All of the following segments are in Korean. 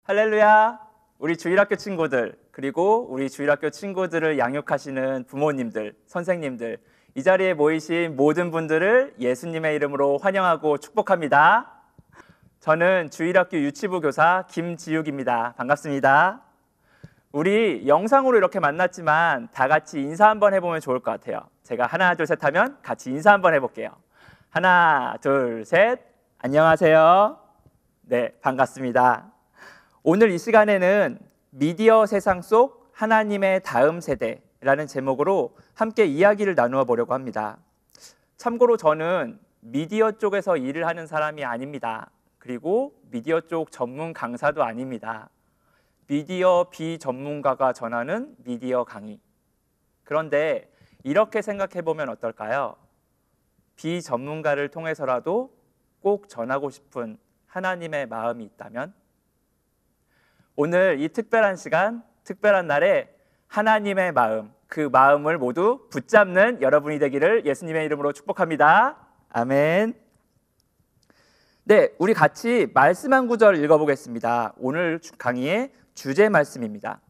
할렐루야! 우리 주일학교 친구들, 그리고 우리 주일학교 친구들을 양육하시는 부모님들, 선생님들, 이 자리에 모이신 모든 분들을 예수님의 이름으로 환영하고 축복합니다. 저는 주일학교 유치부 교사 김지욱입니다. 반갑습니다. 우리 영상으로 이렇게 만났지만 다 같이 인사 한번 해보면 좋을 것 같아요. 제가 하나, 둘, 셋 하면 같이 인사 한번 해볼게요. 하나, 둘, 셋. 안녕하세요. 네, 반갑습니다. 오늘 이 시간에는 미디어 세상 속 하나님의 다음 세대라는 제목으로 함께 이야기를 나누어 보려고 합니다. 참고로 저는 미디어 쪽에서 일을 하는 사람이 아닙니다. 그리고 미디어 쪽 전문 강사도 아닙니다. 미디어 비전문가가 전하는 미디어 강의. 그런데 이렇게 생각해 보면 어떨까요? 비전문가를 통해서라도 꼭 전하고 싶은 하나님의 마음이 있다면? 오늘 이 특별한 시간, 특별한 날에 하나님의 마음, 그 마음을 모두 붙잡는 여러분이 되기를 예수님의 이름으로 축복합니다. 아멘. 네, 우리 같이 말씀 한 구절 읽어보겠습니다. 오늘 강의의 주제 말씀입니다.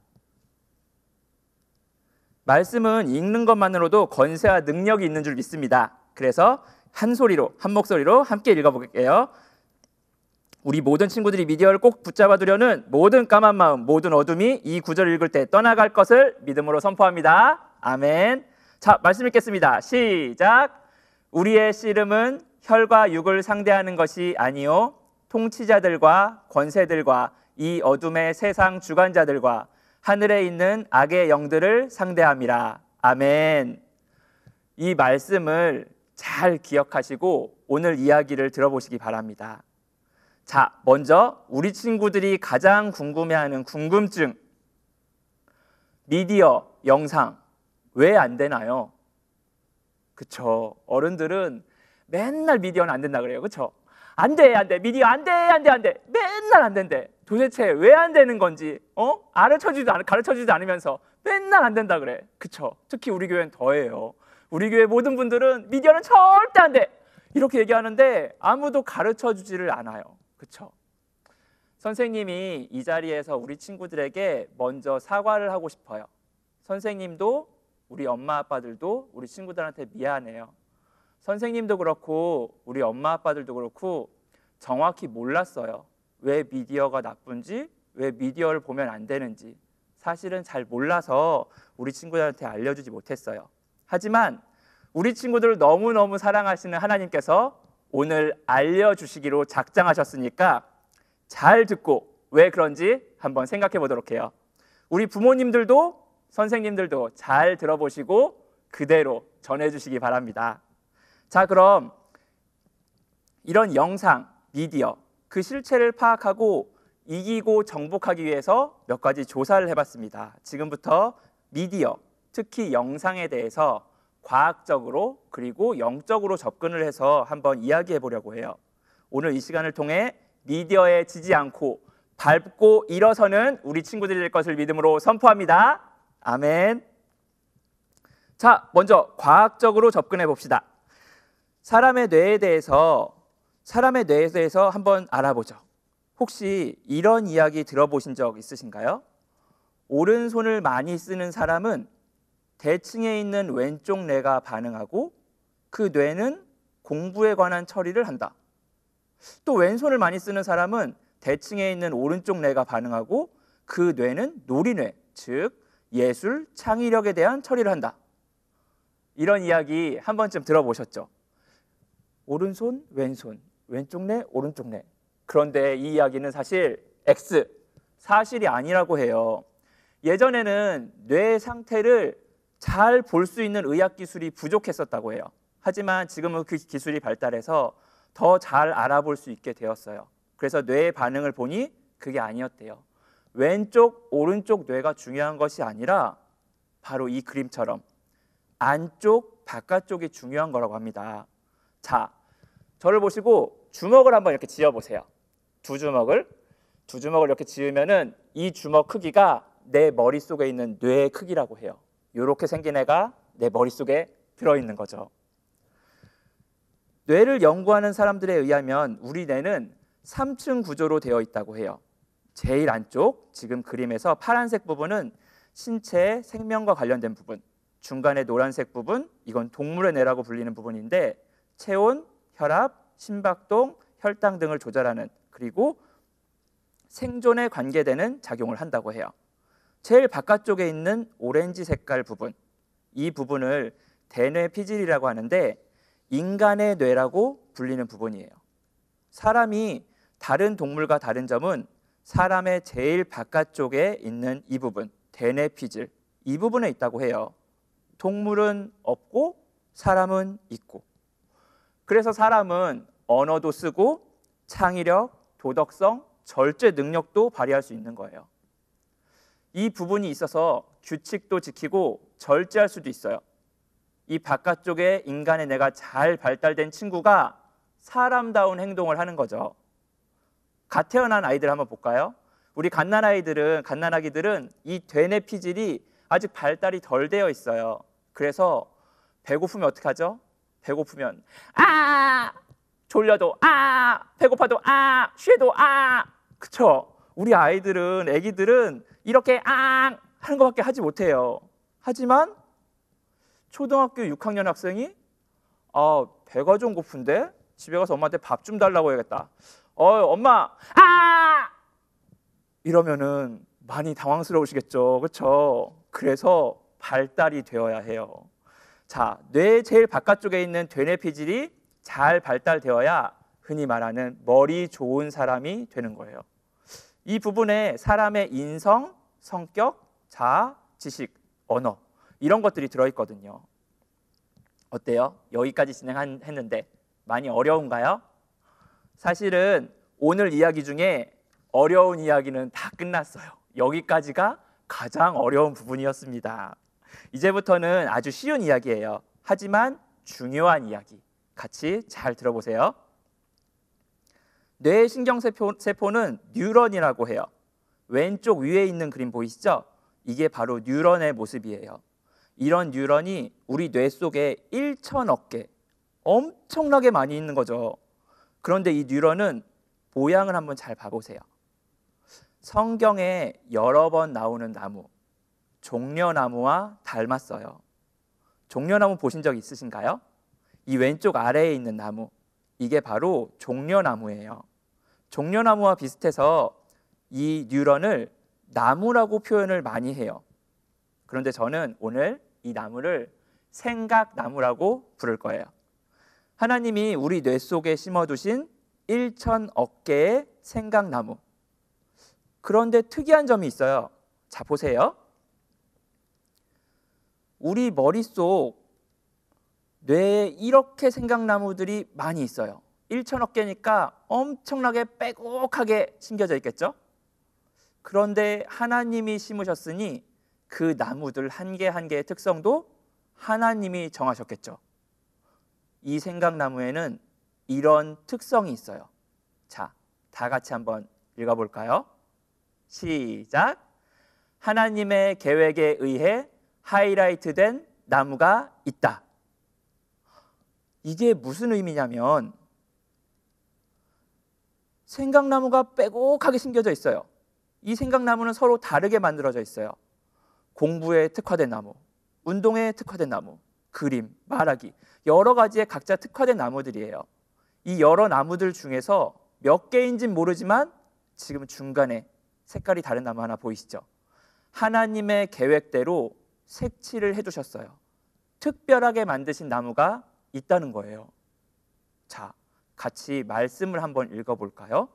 말씀은 읽는 것만으로도 권세와 능력이 있는 줄 믿습니다. 그래서 한 소리로, 한 목소리로 함께 읽어볼게요. 우리 모든 친구들이 미디어를 꼭 붙잡아두려는 모든 까만 마음, 모든 어둠이 이 구절을 읽을 때 떠나갈 것을 믿음으로 선포합니다. 아멘. 자, 말씀 읽겠습니다. 시작. 우리의 씨름은 혈과 육을 상대하는 것이 아니요 통치자들과 권세들과 이 어둠의 세상 주관자들과 하늘에 있는 악의 영들을 상대함이라. 아멘. 이 말씀을 잘 기억하시고 오늘 이야기를 들어보시기 바랍니다. 자, 먼저 우리 친구들이 가장 궁금해하는 궁금증. 미디어, 영상 왜 안 되나요? 그쵸? 어른들은 맨날 미디어는 안 된다 그래요. 그쵸? 안 돼, 안 돼. 미디어 안 돼, 안 돼, 안 돼. 맨날 안 된대. 도대체 왜 안 되는 건지 가르쳐주지도 않으면서 맨날 안 된다 그래. 그쵸? 특히 우리 교회는 더해요. 우리 교회 모든 분들은 미디어는 절대 안 돼. 이렇게 얘기하는데 아무도 가르쳐주지를 않아요. 그쵸? 선생님이 이 자리에서 우리 친구들에게 먼저 사과를 하고 싶어요. 선생님도 우리 엄마 아빠들도 우리 친구들한테 미안해요. 선생님도 그렇고 우리 엄마 아빠들도 그렇고 정확히 몰랐어요. 왜 미디어가 나쁜지, 왜 미디어를 보면 안 되는지 사실은 잘 몰라서 우리 친구들한테 알려주지 못했어요. 하지만 우리 친구들을 너무너무 사랑하시는 하나님께서 오늘 알려주시기로 작정하셨으니까 잘 듣고 왜 그런지 한번 생각해 보도록 해요. 우리 부모님들도 선생님들도 잘 들어보시고 그대로 전해주시기 바랍니다. 자, 그럼 이런 영상, 미디어, 그 실체를 파악하고 이기고 정복하기 위해서 몇 가지 조사를 해봤습니다. 지금부터 미디어, 특히 영상에 대해서 과학적으로 그리고 영적으로 접근을 해서 한번 이야기해 보려고 해요. 오늘 이 시간을 통해 미디어에 지지 않고 밟고 일어서는 우리 친구들이 될 것을 믿음으로 선포합니다. 아멘. 자, 먼저 과학적으로 접근해 봅시다. 사람의 뇌에 대해서 한번 알아보죠. 혹시 이런 이야기 들어보신 적 있으신가요? 오른손을 많이 쓰는 사람은 대칭에 있는 왼쪽 뇌가 반응하고 그 뇌는 공부에 관한 처리를 한다. 또 왼손을 많이 쓰는 사람은 대칭에 있는 오른쪽 뇌가 반응하고 그 뇌는 놀이뇌, 즉 예술, 창의력에 대한 처리를 한다. 이런 이야기 한 번쯤 들어보셨죠? 오른손, 왼손, 왼쪽 뇌, 오른쪽 뇌. 그런데 이 이야기는 사실 X, 사실이 아니라고 해요. 예전에는 뇌 상태를 잘 볼 수 있는 의학 기술이 부족했었다고 해요. 하지만 지금은 그 기술이 발달해서 더 잘 알아볼 수 있게 되었어요. 그래서 뇌의 반응을 보니 그게 아니었대요. 왼쪽, 오른쪽 뇌가 중요한 것이 아니라 바로 이 그림처럼 안쪽, 바깥쪽이 중요한 거라고 합니다. 자, 저를 보시고 주먹을 한번 이렇게 지어보세요. 두 주먹을 이렇게 지으면은 이 주먹 크기가 내 머릿속에 있는 뇌의 크기라고 해요. 이렇게 생긴 애가 내 머릿속에 들어있는 거죠. 뇌를 연구하는 사람들에 의하면 우리 뇌는 3층 구조로 되어 있다고 해요. 제일 안쪽 지금 그림에서 파란색 부분은 신체의 생명과 관련된 부분, 중간에 노란색 부분, 이건 동물의 뇌라고 불리는 부분인데 체온, 혈압, 심박동, 혈당 등을 조절하는, 그리고 생존에 관계되는 작용을 한다고 해요. 제일 바깥쪽에 있는 오렌지 색깔 부분, 이 부분을 대뇌 피질이라고 하는데 인간의 뇌라고 불리는 부분이에요. 사람이 다른 동물과 다른 점은 사람의 제일 바깥쪽에 있는 이 부분, 대뇌 피질, 이 부분에 있다고 해요. 동물은 없고 사람은 있고. 그래서 사람은 언어도 쓰고 창의력, 도덕성, 절제 능력도 발휘할 수 있는 거예요. 이 부분이 있어서 규칙도 지키고 절제할 수도 있어요. 이 바깥쪽에 인간의 뇌가 잘 발달된 친구가 사람다운 행동을 하는 거죠. 갓 태어난 아이들 한번 볼까요? 우리 갓난아기들은 이 대뇌 피질이 아직 발달이 덜 되어 있어요. 그래서 배고프면 어떻게 하죠? 배고프면 졸려도 배고파도 쉬어도 그쵸? 우리 애기들은 이렇게 하는 것밖에 하지 못해요. 하지만 초등학교 6학년 학생이 배가 좀 고픈데 집에 가서 엄마한테 밥 좀 달라고 해야겠다. 엄마 이러면은 많이 당황스러우시겠죠. 그렇죠? 그래서 발달이 되어야 해요. 자, 뇌 제일 바깥쪽에 있는 대뇌 피질이 잘 발달되어야 흔히 말하는 머리 좋은 사람이 되는 거예요. 이 부분에 사람의 인성, 성격, 자아, 지식, 언어 이런 것들이 들어있거든요. 어때요? 여기까지 진행했는데 많이 어려운가요? 사실은 오늘 이야기 중에 어려운 이야기는 다 끝났어요. 여기까지가 가장 어려운 부분이었습니다. 이제부터는 아주 쉬운 이야기예요. 하지만 중요한 이야기. 같이 잘 들어보세요. 뇌의 신경세포는 뉴런이라고 해요. 왼쪽 위에 있는 그림 보이시죠? 이게 바로 뉴런의 모습이에요. 이런 뉴런이 우리 뇌 속에 1천억 개, 엄청나게 많이 있는 거죠. 그런데 이 뉴런은 모양을 한번 잘 봐보세요. 성경에 여러 번 나오는 나무, 종려나무와 닮았어요. 종려나무 보신 적 있으신가요? 이 왼쪽 아래에 있는 나무, 이게 바로 종려나무예요. 종려나무와 비슷해서 이 뉴런을 나무라고 표현을 많이 해요. 그런데 저는 오늘 이 나무를 생각나무라고 부를 거예요. 하나님이 우리 뇌 속에 심어두신 1천억 개의 생각나무. 그런데 특이한 점이 있어요. 자, 보세요. 우리 머릿속 뇌에 이렇게 생각나무들이 많이 있어요. 1천억 개니까 엄청나게 빼곡하게 심겨져 있겠죠? 그런데 하나님이 심으셨으니 그 나무들 한 개 한 개의 특성도 하나님이 정하셨겠죠. 이 생각나무에는 이런 특성이 있어요. 자, 다 같이 한번 읽어볼까요? 시작. 하나님의 계획에 의해 하이라이트된 나무가 있다. 이게 무슨 의미냐면 생각나무가 빼곡하게 심겨져 있어요. 이 생각나무는 서로 다르게 만들어져 있어요. 공부에 특화된 나무, 운동에 특화된 나무, 그림, 말하기, 여러 가지의 각자 특화된 나무들이에요. 이 여러 나무들 중에서 몇 개인지는 모르지만 지금 중간에 색깔이 다른 나무 하나 보이시죠? 하나님의 계획대로 색칠을 해두셨어요. 특별하게 만드신 나무가 있다는 거예요. 자, 같이 말씀을 한번 읽어볼까요?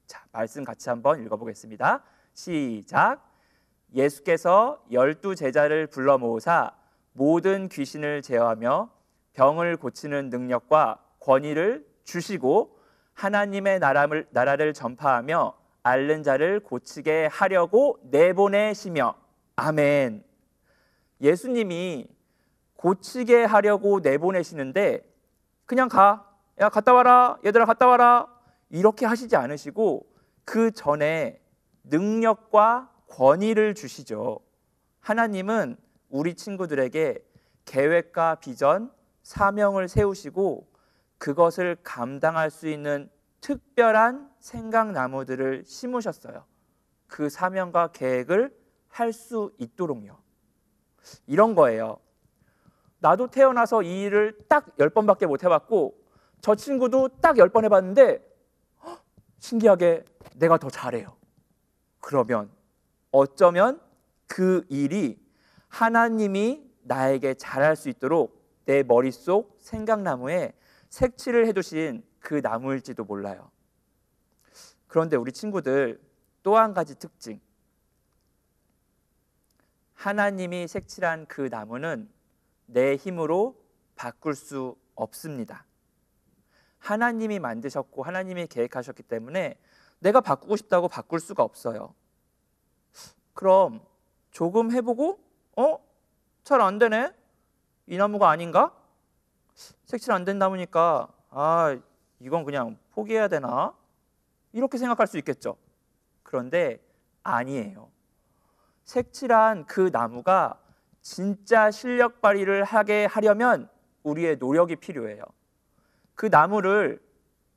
자, 말씀 같이 한번 읽어보겠습니다. 시작. 예수께서 12 제자를 불러 모으사 모든 귀신을 제어하며 병을 고치는 능력과 권위를 주시고 하나님의 나라를 전파하며 앓는 자를 고치게 하려고 내보내시며. 아멘. 예수님이 고치게 하려고 내보내시는데 그냥 야 갔다 와라, 얘들아 갔다 와라 이렇게 하시지 않으시고 그 전에 능력과 권위를 주시죠. 하나님은 우리 친구들에게 계획과 비전, 사명을 세우시고 그것을 감당할 수 있는 특별한 생각나무들을 심으셨어요. 그 사명과 계획을 할 수 있도록요. 이런 거예요. 나도 태어나서 이 일을 딱 10번밖에 못 해봤고 저 친구도 딱 10번 해봤는데 신기하게 내가 더 잘해요. 그러면 어쩌면 그 일이 하나님이 나에게 잘할 수 있도록 내 머릿속 생각나무에 색칠을 해두신 그 나무일지도 몰라요. 그런데 우리 친구들 또 한 가지 특징, 하나님이 색칠한 그 나무는 내 힘으로 바꿀 수 없습니다. 하나님이 만드셨고 하나님이 계획하셨기 때문에 내가 바꾸고 싶다고 바꿀 수가 없어요. 그럼 조금 해보고 잘 안 되네? 이 나무가 아닌가? 색칠 안 된 나무니까 이건 그냥 포기해야 되나? 이렇게 생각할 수 있겠죠. 그런데 아니에요. 색칠한 그 나무가 진짜 실력 발휘를 하게 하려면 우리의 노력이 필요해요. 그 나무를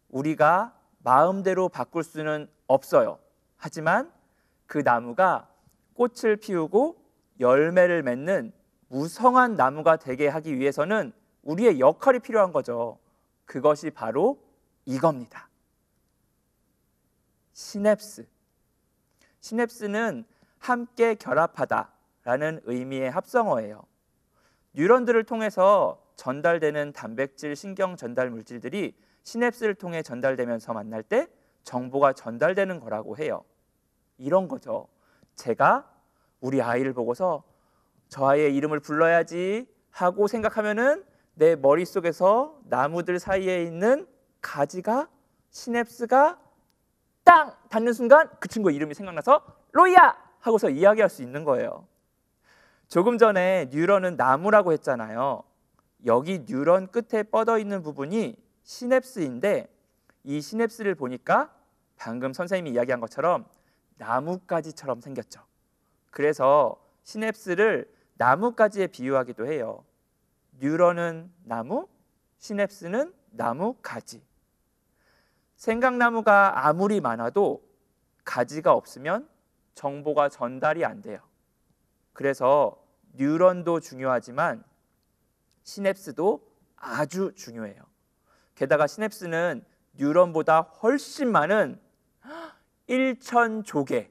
우리가 마음대로 바꿀 수는 없어요. 하지만 그 나무가 꽃을 피우고 열매를 맺는 무성한 나무가 되게 하기 위해서는 우리의 역할이 필요한 거죠. 그것이 바로 이겁니다. 시냅스. 시냅스는 함께 결합하다라는 의미의 합성어예요. 뉴런들을 통해서 전달되는 단백질 신경 전달 물질들이 시냅스를 통해 전달되면서 만날 때 정보가 전달되는 거라고 해요. 이런 거죠. 제가 우리 아이를 보고서 저 아이의 이름을 불러야지 하고 생각하면은 내 머릿속에서 나무들 사이에 있는 가지가 시냅스가 땅 닿는 순간 그 친구의 이름이 생각나서 로이야 하고서 이야기할 수 있는 거예요. 조금 전에 뉴런은 나무라고 했잖아요. 여기 뉴런 끝에 뻗어 있는 부분이 시냅스인데 이 시냅스를 보니까 방금 선생님이 이야기한 것처럼 나뭇가지처럼 생겼죠. 그래서 시냅스를 나뭇가지에 비유하기도 해요. 뉴런은 나무, 시냅스는 나뭇가지. 생각나무가 아무리 많아도 가지가 없으면 정보가 전달이 안 돼요. 그래서 뉴런도 중요하지만 시냅스도 아주 중요해요. 게다가 시냅스는 뉴런보다 훨씬 많은 1,000조개.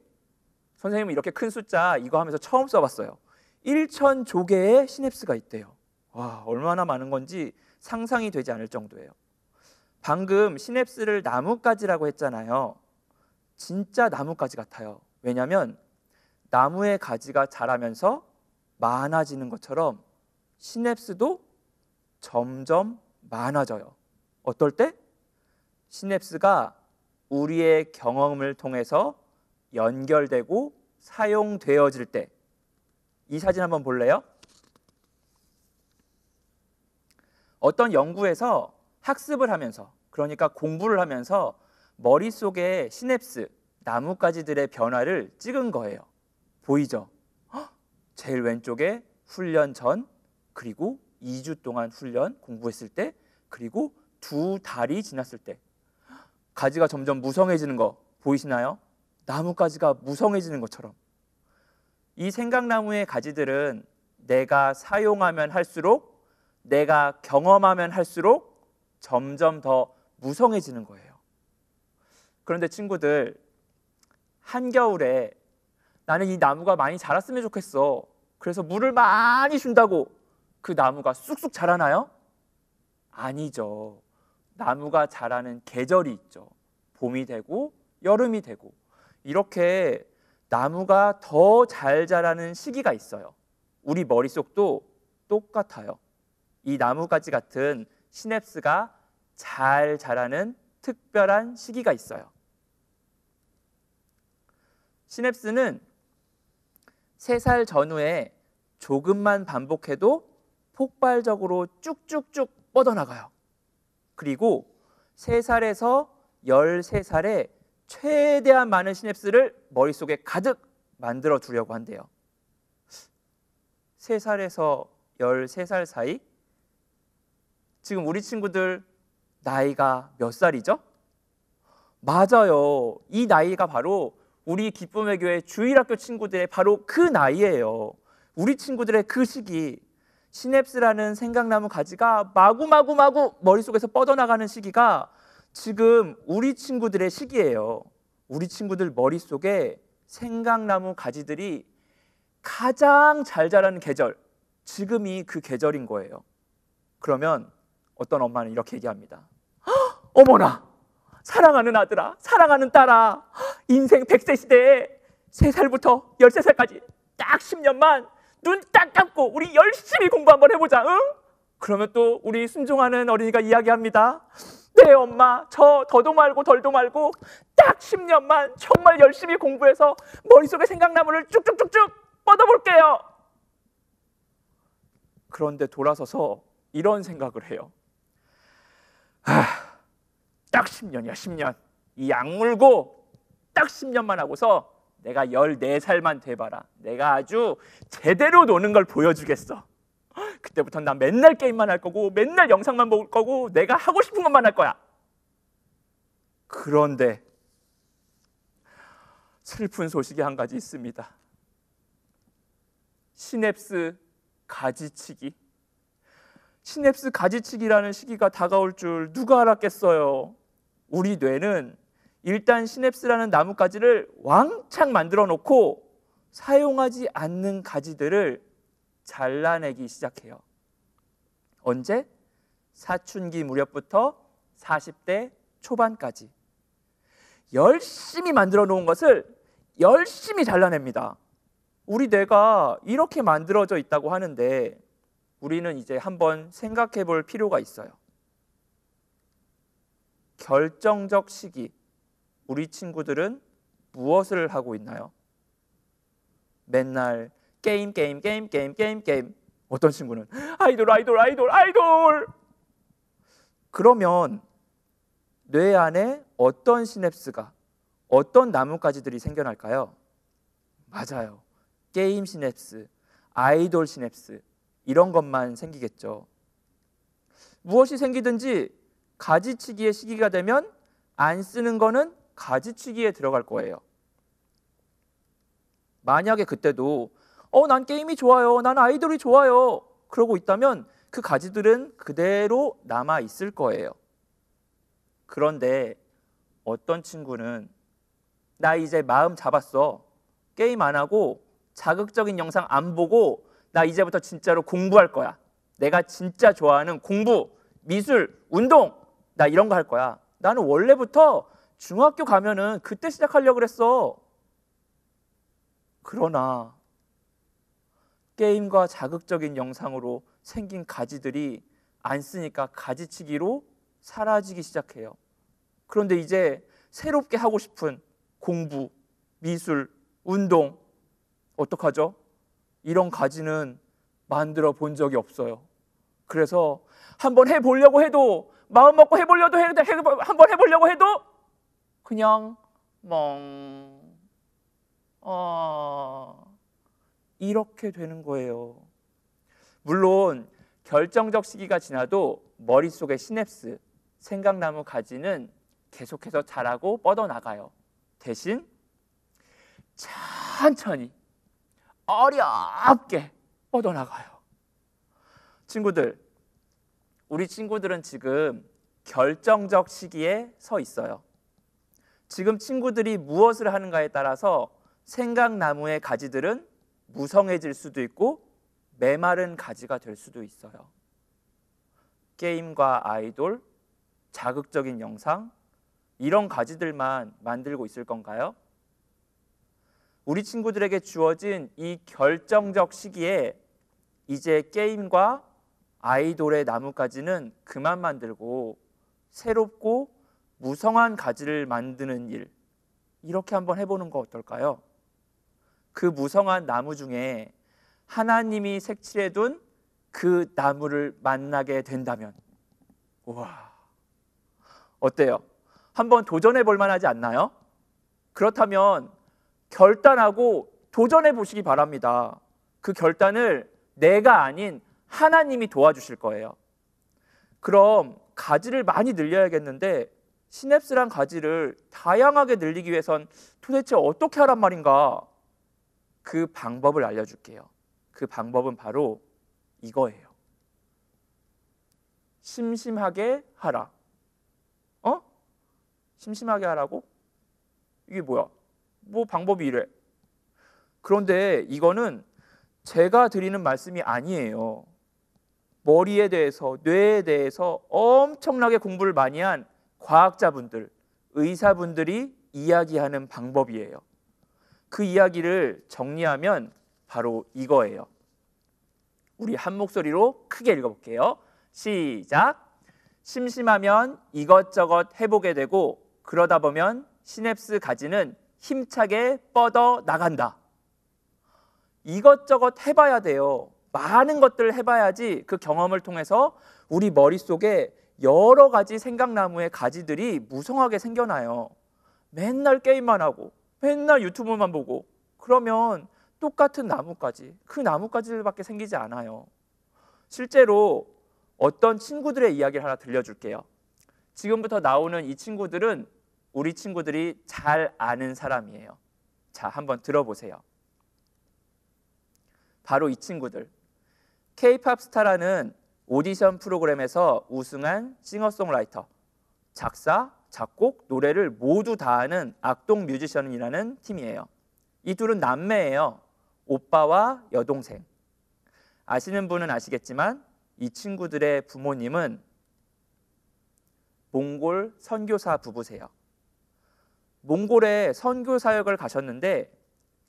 선생님은 이렇게 큰 숫자 이거 하면서 처음 써봤어요. 1,000조개의 시냅스가 있대요. 와, 얼마나 많은 건지 상상이 되지 않을 정도예요. 방금 시냅스를 나뭇가지라고 했잖아요. 진짜 나뭇가지 같아요. 왜냐하면 나무의 가지가 자라면서 많아지는 것처럼 시냅스도 점점 많아져요. 어떨 때? 시냅스가 우리의 경험을 통해서 연결되고 사용되어질 때. 이 사진 한번 볼래요? 어떤 연구에서 학습을 하면서, 그러니까 공부를 하면서 머릿속에 시냅스, 나뭇가지들의 변화를 찍은 거예요. 보이죠? 제일 왼쪽에 훈련 전, 그리고 2주 동안 훈련 공부했을 때, 그리고 2달이 지났을 때 가지가 점점 무성해지는 거 보이시나요? 나뭇가지가 무성해지는 것처럼. 이 생각나무의 가지들은 내가 사용하면 할수록, 내가 경험하면 할수록 점점 더 무성해지는 거예요. 그런데 친구들, 한겨울에 나는 이 나무가 많이 자랐으면 좋겠어. 그래서 물을 많이 준다고 그 나무가 쑥쑥 자라나요? 아니죠. 나무가 자라는 계절이 있죠. 봄이 되고 여름이 되고 이렇게 나무가 더 잘 자라는 시기가 있어요. 우리 머릿속도 똑같아요. 이 나무가지 같은 시냅스가 잘 자라는 특별한 시기가 있어요. 시냅스는 3살 전후에 조금만 반복해도 폭발적으로 쭉쭉쭉 뻗어나가요. 그리고 3살에서 13살에 최대한 많은 시냅스를 머릿속에 가득 만들어 두려고 한대요. 3살에서 13살 사이? 지금 우리 친구들 나이가 몇 살이죠? 맞아요. 이 나이가 바로 우리 기쁨의 교회 주일학교 친구들의 바로 그 나이예요. 우리 친구들의 그 시기, 시냅스라는 생각나무 가지가 마구마구 머릿속에서 뻗어나가는 시기가 지금 우리 친구들의 시기예요. 우리 친구들 머릿속에 생각나무 가지들이 가장 잘 자라는 계절, 지금이 그 계절인 거예요. 그러면 어떤 엄마는 이렇게 얘기합니다. 어머나, 사랑하는 아들아, 사랑하는 딸아, 인생 100세 시대에 3살부터 13살까지 딱 10년만 눈 딱 감고 우리 열심히 공부 한번 해보자. 응? 그러면 또 우리 순종하는 어린이가 이야기합니다. 네 엄마, 저 더도 말고 덜도 말고 딱 10년만 정말 열심히 공부해서 머릿속에 생각나무를 쭉쭉쭉쭉 뻗어볼게요. 그런데 돌아서서 이런 생각을 해요. 딱 10년이야 10년. 이 약물고 딱 10년만 하고서 내가 14살만 돼봐라. 내가 아주 제대로 노는 걸 보여주겠어. 그때부터는 난 맨날 게임만 할 거고 맨날 영상만 볼 거고 내가 하고 싶은 것만 할 거야. 그런데 슬픈 소식이 한 가지 있습니다. 시냅스 가지치기. 시냅스 가지치기라는 시기가 다가올 줄 누가 알았겠어요. 우리 뇌는 일단 시냅스라는 나뭇가지를 왕창 만들어 놓고 사용하지 않는 가지들을 잘라내기 시작해요. 언제? 사춘기 무렵부터 40대 초반까지 열심히 만들어 놓은 것을 열심히 잘라냅니다. 우리 뇌가 이렇게 만들어져 있다고 하는데 우리는 이제 한번 생각해 볼 필요가 있어요. 결정적 시기, 우리 친구들은 무엇을 하고 있나요? 맨날 게임. 어떤 친구는 아이돌. 그러면 뇌 안에 어떤 시냅스가, 어떤 나뭇가지들이 생겨날까요? 맞아요. 게임 시냅스, 아이돌 시냅스, 이런 것만 생기겠죠. 무엇이 생기든지 가지치기의 시기가 되면 안 쓰는 거는 가지치기에 들어갈 거예요. 만약에 그때도 난 게임이 좋아요, 난 아이돌이 좋아요 그러고 있다면 그 가지들은 그대로 남아 있을 거예요. 그런데 어떤 친구는 나 이제 마음 잡았어, 게임 안 하고 자극적인 영상 안 보고 나 이제부터 진짜로 공부할 거야, 내가 진짜 좋아하는 공부, 미술, 운동, 나 이런 거 할 거야. 나는 원래부터 중학교 가면은 그때 시작하려고 그랬어. 그러나 게임과 자극적인 영상으로 생긴 가지들이 안 쓰니까 가지치기로 사라지기 시작해요. 그런데 이제 새롭게 하고 싶은 공부, 미술, 운동 어떡하죠? 이런 가지는 만들어 본 적이 없어요. 그래서 한번 해보려고 해도, 마음 먹고 한번 해보려고 해도 그냥 이렇게 되는 거예요. 물론 결정적 시기가 지나도 머릿속의 시냅스, 생각나무 가지는 계속해서 자라고 뻗어나가요. 대신 천천히 어렵게 뻗어나가요. 친구들, 우리 친구들은 지금 결정적 시기에 서 있어요. 지금 친구들이 무엇을 하는가에 따라서 생각나무의 가지들은 무성해질 수도 있고 메마른 가지가 될 수도 있어요. 게임과 아이돌, 자극적인 영상, 이런 가지들만 만들고 있을 건가요? 우리 친구들에게 주어진 이 결정적 시기에 이제 게임과 아이돌의 나뭇가지는 그만 만들고 새롭고 무성한 가지를 만드는 일, 이렇게 한번 해보는 거 어떨까요? 그 무성한 나무 중에 하나님이 색칠해둔 그 나무를 만나게 된다면, 우와, 어때요? 한번 도전해 볼 만하지 않나요? 그렇다면 결단하고 도전해 보시기 바랍니다. 그 결단을 내가 아닌 하나님이 도와주실 거예요. 그럼 가지를 많이 늘려야겠는데 시냅스란 가지를 다양하게 늘리기 위해선 도대체 어떻게 하란 말인가? 그 방법을 알려줄게요. 그 방법은 바로 이거예요. 심심하게 하라. 심심하게 하라고? 이게 뭐야? 뭐 방법이 이래. 그런데 이거는 제가 드리는 말씀이 아니에요. 머리에 대해서, 뇌에 대해서 엄청나게 공부를 많이 한 과학자분들, 의사분들이 이야기하는 방법이에요. 그 이야기를 정리하면 바로 이거예요. 우리 한 목소리로 크게 읽어볼게요. 시작. 심심하면 이것저것 해보게 되고 그러다 보면 시냅스 가지는 힘차게 뻗어 나간다. 이것저것 해봐야 돼요. 많은 것들을 해봐야지 그 경험을 통해서 우리 머릿속에 여러 가지 생각나무의 가지들이 무성하게 생겨나요. 맨날 게임만 하고 맨날 유튜브만 보고 그러면 똑같은 나뭇가지, 그 나뭇가지들밖에 생기지 않아요. 실제로 어떤 친구들의 이야기를 하나 들려줄게요. 지금부터 나오는 이 친구들은 우리 친구들이 잘 아는 사람이에요. 자, 한번 들어보세요. 바로 이 친구들. K-팝 스타라는 오디션 프로그램에서 우승한 싱어송라이터, 작사, 작곡, 노래를 모두 다 하는 악동 뮤지션이라는 팀이에요. 이 둘은 남매예요. 오빠와 여동생. 아시는 분은 아시겠지만 이 친구들의 부모님은 몽골 선교사 부부세요. 몽골에 선교 사역을 가셨는데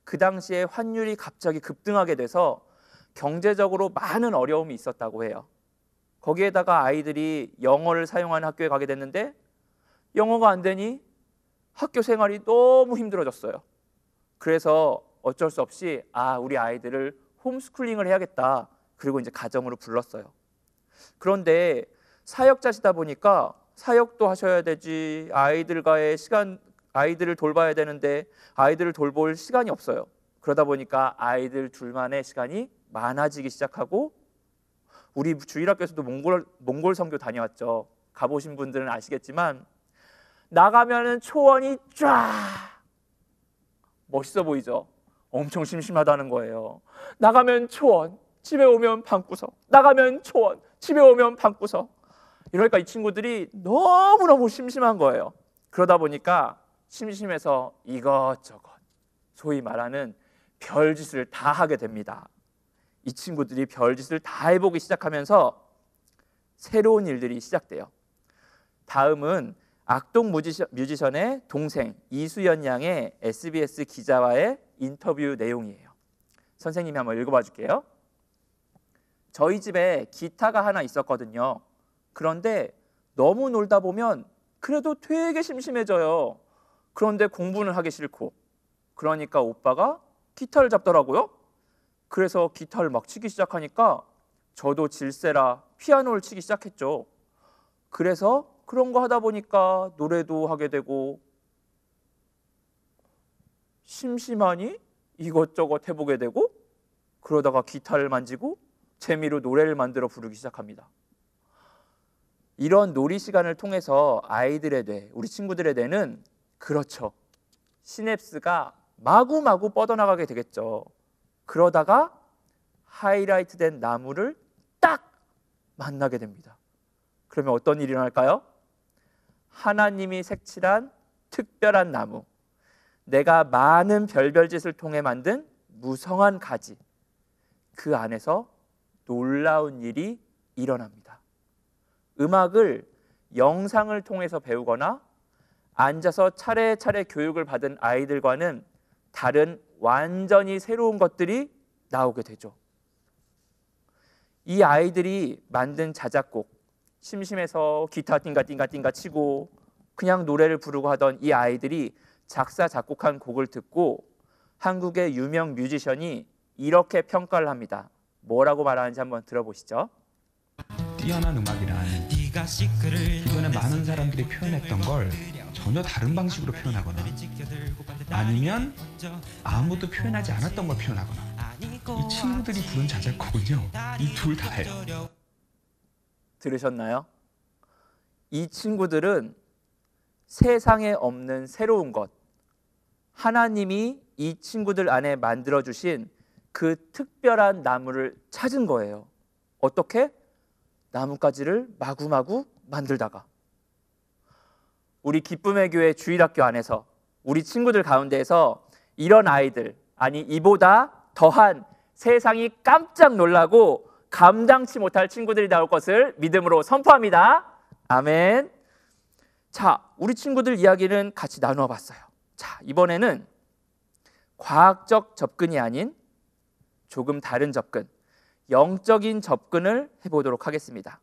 그 당시에 환율이 갑자기 급등하게 돼서 경제적으로 많은 어려움이 있었다고 해요. 거기에다가 아이들이 영어를 사용하는 학교에 가게 됐는데 영어가 안 되니 학교 생활이 너무 힘들어졌어요. 그래서 어쩔 수 없이 우리 아이들을 홈스쿨링을 해야겠다. 그리고 이제 가정으로 불렀어요. 그런데 사역자시다 보니까 사역도 하셔야 되지, 아이들을 돌봐야 되는데 아이들을 돌볼 시간이 없어요. 그러다 보니까 아이들 둘만의 시간이 많아지기 시작하고, 우리 주일학교에서도 몽골 선교 다녀왔죠. 가보신 분들은 아시겠지만 나가면은 초원이 쫙 멋있어 보이죠. 엄청 심심하다는 거예요. 나가면 초원, 집에 오면 방구석, 나가면 초원, 집에 오면 방구석. 이러니까 이 친구들이 너무너무 심심한 거예요. 그러다 보니까 심심해서 이것저것 소위 말하는 별짓을 다 하게 됩니다. 이 친구들이 별짓을 다 해보기 시작하면서 새로운 일들이 시작돼요. 다음은 악동 뮤지션의 동생 이수연 양의 SBS 기자와의 인터뷰 내용이에요. 선생님이 한번 읽어봐 줄게요. 저희 집에 기타가 하나 있었거든요. 그런데 너무 놀다 보면 그래도 되게 심심해져요. 그런데 공부는 하기 싫고, 그러니까 오빠가 기타를 잡더라고요. 그래서 기타를 막 치기 시작하니까 저도 질세라 피아노를 치기 시작했죠. 그래서 그런 거 하다 보니까 노래도 하게 되고, 심심하니 이것저것 해보게 되고, 그러다가 기타를 만지고 재미로 노래를 만들어 부르기 시작합니다. 이런 놀이 시간을 통해서 아이들의 뇌, 우리 친구들의 뇌는 그렇죠, 시냅스가 마구마구 뻗어나가게 되겠죠. 그러다가 하이라이트 된 나무를 딱 만나게 됩니다. 그러면 어떤 일이 일어날까요? 하나님이 색칠한 특별한 나무, 내가 많은 별별짓을 통해 만든 무성한 가지, 그 안에서 놀라운 일이 일어납니다. 음악을 영상을 통해서 배우거나 앉아서 차례차례 교육을 받은 아이들과는 다른 완전히 새로운 것들이 나오게 되죠. 이 아이들이 만든 자작곡, 심심해서 기타 띵가띵가띵가 치고 그냥 노래를 부르고 하던 이 아이들이 작사 작곡한 곡을 듣고 한국의 유명 뮤지션이 이렇게 평가를 합니다. 뭐라고 말하는지 한번 들어보시죠. 뛰어난 음악이란 기존에 많은 사람들이 표현했던 걸 전혀 다른 방식으로 표현하거나, 아니면 아무도 표현하지 않았던 걸 표현하거나. 이 친구들이 부른 자작곡은요, 이 둘 다예요. 들으셨나요? 이 친구들은 세상에 없는 새로운 것, 하나님이 이 친구들 안에 만들어주신 그 특별한 나무를 찾은 거예요. 어떻게? 나뭇가지를 마구마구 만들다가. 우리 기쁨의 교회 주일학교 안에서 우리 친구들 가운데에서 이런 아이들, 아니 이보다 더한 세상이 깜짝 놀라고 감당치 못할 친구들이 나올 것을 믿음으로 선포합니다. 아멘. 자, 우리 친구들 이야기는 같이 나누어 봤어요. 자, 이번에는 과학적 접근이 아닌 조금 다른 접근, 영적인 접근을 해보도록 하겠습니다.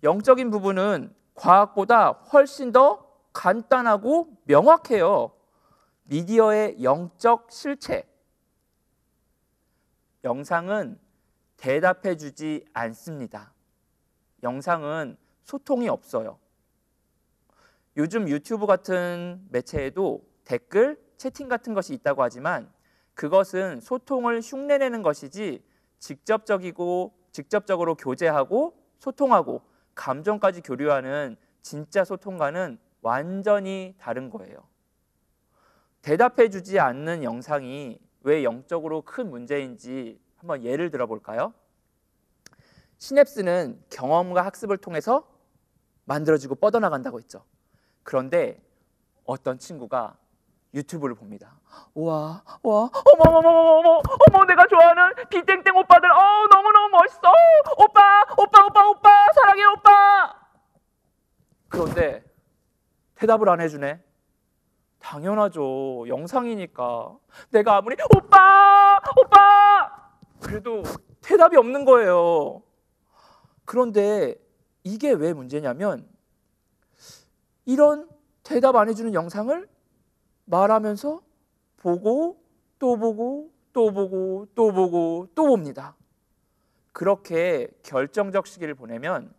영적인 부분은 과학보다 훨씬 더 간단하고 명확해요. 미디어의 영적 실체. 영상은 대답해 주지 않습니다. 영상은 소통이 없어요. 요즘 유튜브 같은 매체에도 댓글, 채팅 같은 것이 있다고 하지만 그것은 소통을 흉내내는 것이지 직접적으로 교제하고 소통하고 감정까지 교류하는 진짜 소통과는 완전히 다른 거예요. 대답해 주지 않는 영상이 왜 영적으로 큰 문제인지 한번 예를 들어 볼까요? 시냅스는 경험과 학습을 통해서 만들어지고 뻗어나간다고 했죠. 그런데 어떤 친구가 유튜브를 봅니다. 우와, 어머, 내가 좋아하는 비땡땡 오빠들, 너무너무 멋있어. 오빠, 사랑해, 오빠. 그런데 대답을 안 해주네. 당연하죠. 영상이니까. 내가 아무리 오빠 그래도 대답이 없는 거예요. 그런데 이게 왜 문제냐면 이런 대답 안 해주는 영상을 말하면서 보고 또 보고 또 보고 또 보고 또 봅니다. 그렇게 결정적 시기를 보내면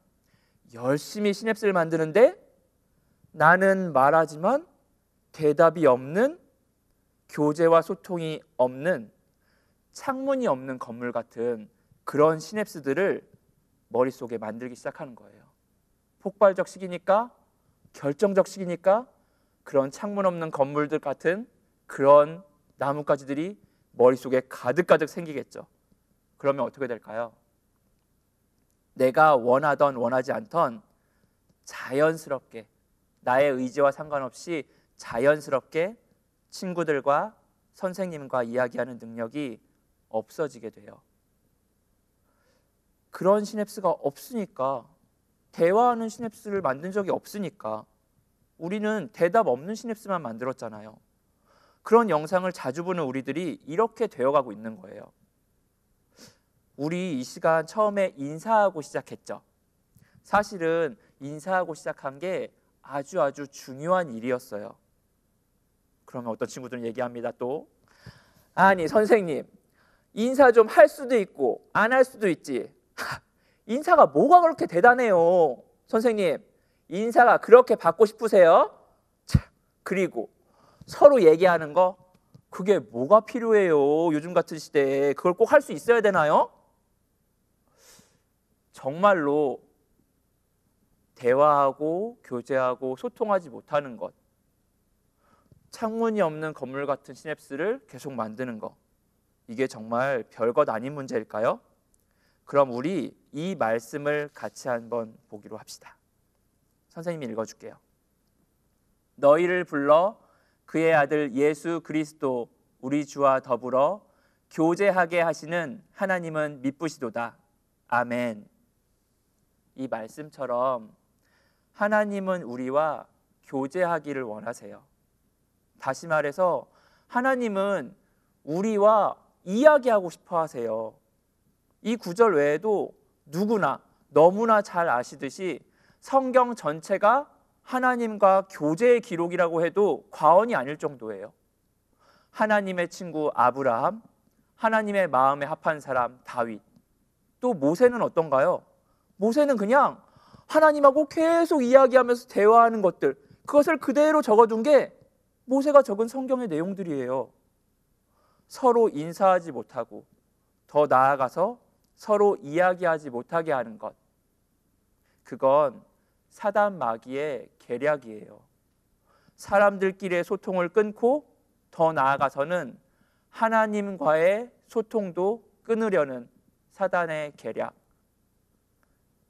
열심히 시냅스를 만드는데 나는 말하지만 대답이 없는, 교제와 소통이 없는, 창문이 없는 건물 같은 그런 시냅스들을 머릿속에 만들기 시작하는 거예요. 폭발적 시기니까, 결정적 시기니까 그런 창문 없는 건물들 같은 그런 나뭇가지들이 머릿속에 가득가득 생기겠죠. 그러면 어떻게 될까요? 내가 원하던 원하지 않던 자연스럽게 나의 의지와 상관없이 자연스럽게 친구들과 선생님과 이야기하는 능력이 없어지게 돼요. 그런 시냅스가 없으니까, 대화하는 시냅스를 만든 적이 없으니까 우리는 대답 없는 시냅스만 만들었잖아요. 그런 영상을 자주 보는 우리들이 이렇게 되어가고 있는 거예요. 우리 이 시간 처음에 인사하고 시작했죠. 사실은 인사하고 시작한 게 아주 중요한 일이었어요. 그러면 어떤 친구들은 얘기합니다. 또 아니 선생님, 인사 좀 할 수도 있고 안 할 수도 있지. 인사가 뭐가 그렇게 대단해요? 선생님, 인사가 그렇게 받고 싶으세요? 그리고 서로 얘기하는 거, 그게 뭐가 필요해요? 요즘 같은 시대에 그걸 꼭 할 수 있어야 되나요? 정말로 대화하고 교제하고 소통하지 못하는 것, 창문이 없는 건물 같은 시냅스를 계속 만드는 것, 이게 정말 별것 아닌 문제일까요? 그럼 우리 이 말씀을 같이 한번 보기로 합시다. 선생님이 읽어줄게요. 너희를 불러 그의 아들 예수 그리스도 우리 주와 더불어 교제하게 하시는 하나님은 미쁘시도다. 아멘. 이 말씀처럼 하나님은 우리와 교제하기를 원하세요. 다시 말해서 하나님은 우리와 이야기하고 싶어 하세요. 이 구절 외에도 누구나 너무나 잘 아시듯이 성경 전체가 하나님과 교제의 기록이라고 해도 과언이 아닐 정도예요. 하나님의 친구 아브라함, 하나님의 마음에 합한 사람 다윗, 또 모세는 어떤가요? 모세는 그냥 하나님하고 계속 이야기하면서 대화하는 것들, 그것을 그대로 적어둔 게 모세가 적은 성경의 내용들이에요. 서로 인사하지 못하고 더 나아가서 서로 이야기하지 못하게 하는 것, 그건 사단 마귀의 계략이에요. 사람들끼리의 소통을 끊고 더 나아가서는 하나님과의 소통도 끊으려는 사단의 계략.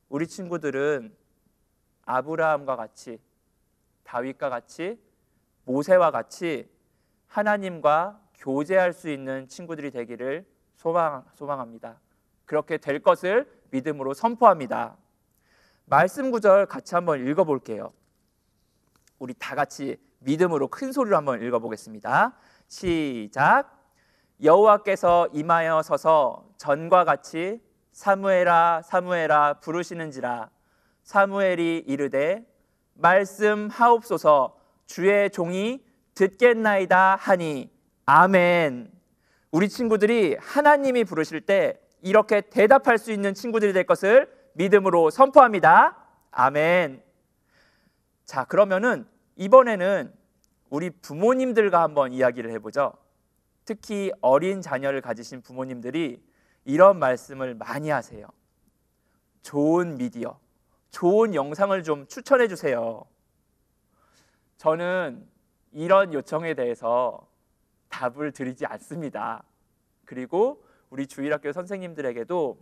우리 친구들은 아브라함과 같이, 다윗과 같이, 모세와 같이 하나님과 교제할 수 있는 친구들이 되기를 소망합니다. 그렇게 될 것을 믿음으로 선포합니다. 말씀 구절 같이 한번 읽어볼게요. 우리 다 같이 믿음으로 큰 소리로 한번 읽어보겠습니다. 시작. 여호와께서 임하여 서서 전과 같이 사무엘아 사무엘아 부르시는지라. 사무엘이 이르되 말씀하옵소서 주의 종이 듣겠나이다 하니. 아멘. 우리 친구들이 하나님이 부르실 때 이렇게 대답할 수 있는 친구들이 될 것을 믿음으로 선포합니다. 아멘. 자, 그러면은 이번에는 우리 부모님들과 한번 이야기를 해보죠. 특히 어린 자녀를 가지신 부모님들이 이런 말씀을 많이 하세요. 좋은 미디어, 좋은 영상을 좀 추천해 주세요. 저는 이런 요청에 대해서 답을 드리지 않습니다. 그리고 우리 주일학교 선생님들에게도